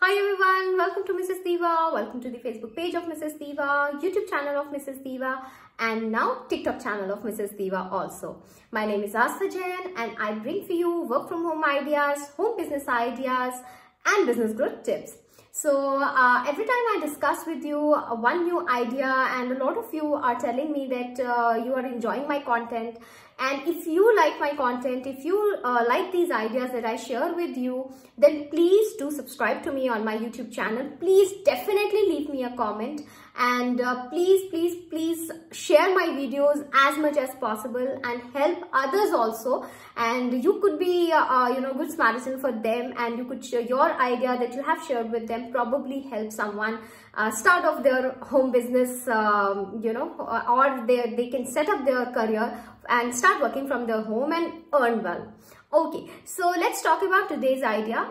Hi everyone, welcome to Mrs. Diva. Welcome to the Facebook page of Mrs. Diva, YouTube channel of Mrs. Diva, and now TikTok channel of Mrs. Diva also. My name is Astha Jain and I bring for you work from home ideas, home business ideas and business growth tips. So every time I discuss with you one new idea, and a lot of you are telling me that you are enjoying my content. And if you like my content, if you like these ideas that I share with you, then please do subscribe to me on my YouTube channel. Please definitely leave me a comment, and please share my videos as much as possible and help others also. And you could be good Samaritan for them, and you could share your idea that you have shared with them, probably help someone start off their home business, or they can set up their career and start working from their home and earn well. Okay, so let's talk about today's idea.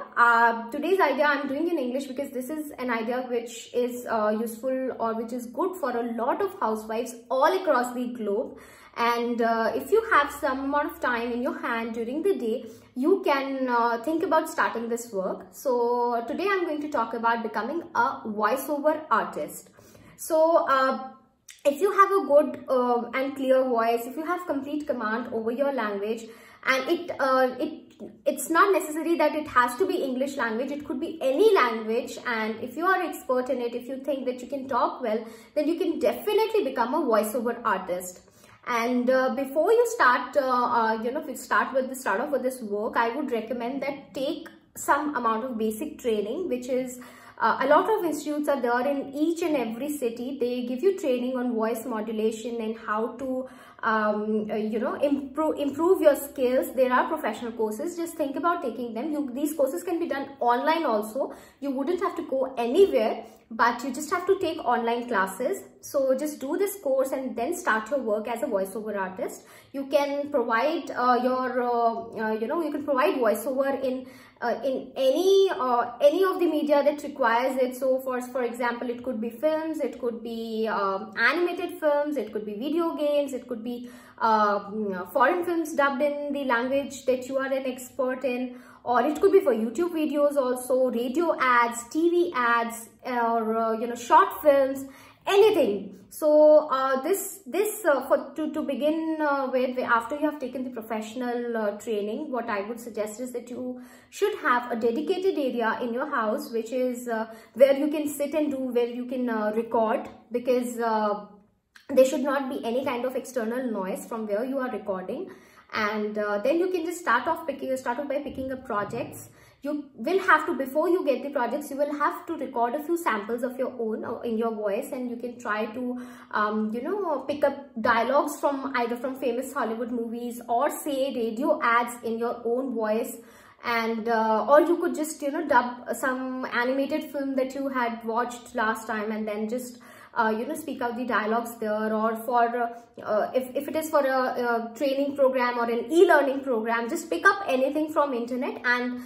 Today's idea I'm doing in English because this is an idea which is useful, or which is good for a lot of housewives all across the globe. And if you have some amount of time in your hand during the day, you can think about starting this work. So today I'm going to talk about becoming a voiceover artist. So if you have a good and clear voice, if you have complete command over your language, and it's not necessary that it has to be English language, it could be any language, and if you are expert in it, if you think that you can talk well, then you can definitely become a voiceover artist. And before you start, if you start off with this work, I would recommend that take some amount of basic training, which is a lot of institutes are there in each and every city. They give you training on voice modulation and how to improve your skills. There are professional courses. Just think about taking them. These courses can be done online also. You wouldn't have to go anywhere, but you just have to take online classes. So just do this course and then start your work as a voiceover artist. You can provide you can provide voiceover in any of the media that requires it. So for example, it could be films, it could be animated films, it could be video games, it could be foreign films dubbed in the language that you are an expert in, or it could be for YouTube videos also, radio ads, TV ads, or short films, anything. So to begin with, after you have taken the professional training, what I would suggest is that you should have a dedicated area in your house, which is where you can sit and where you can record, because there should not be any kind of external noise from where you are recording. And then you can just start off by picking up projects. You will have to, before you get the projects, you will have to record a few samples of your own in your voice, and you can try to pick up dialogues from either from famous Hollywood movies, or say radio ads in your own voice. And or you could just dub some animated film that you had watched last time, and then just speak out the dialogues there. Or for if it is for a training program or an e-learning program, just pick up anything from internet and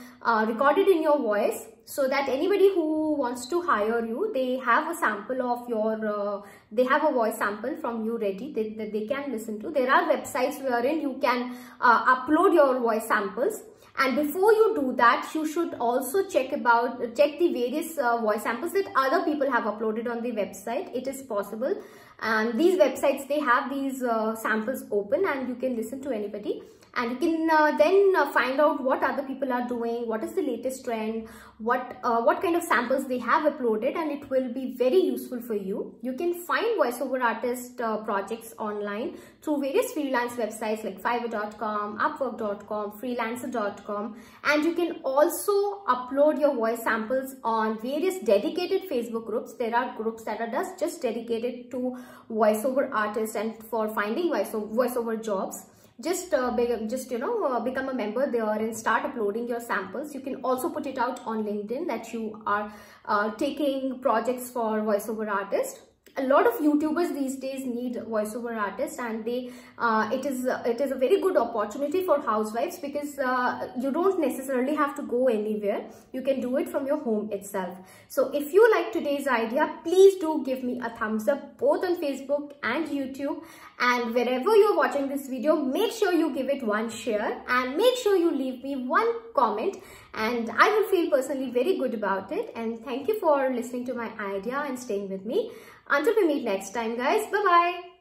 record it in your voice, so that anybody who wants to hire you, they have a sample of your they have a voice sample from you ready that they can listen to. There are websites wherein you can upload your voice samples. And before you do that, you should also check the various voice samples that other people have uploaded on the website. It is possible, and these websites, they have these samples open, and you can listen to anybody, and you can then find out what other people are doing, what is the latest trend, what kind of samples they have uploaded, and it will be very useful for you. You can find voiceover artist projects online through various freelance websites like Fiverr.com, Upwork.com, Freelancer.com, and you can also upload your voice samples on various dedicated Facebook groups. There are groups that are just dedicated to voiceover artists and for finding voiceover jobs. Just become a member there and start uploading your samples. You can also put it out on LinkedIn that you are taking projects for voiceover artists. A lot of YouTubers these days need voiceover artists, and it is a very good opportunity for housewives, because you don't necessarily have to go anywhere. You can do it from your home itself. So if you like today's idea, please do give me a thumbs up both on Facebook and YouTube, And wherever you're watching this video, make sure you give it one share and make sure you leave me one comment, and I will feel personally very good about it. And thank you for listening to my idea and staying with me. Until we meet next time, guys. Bye-bye.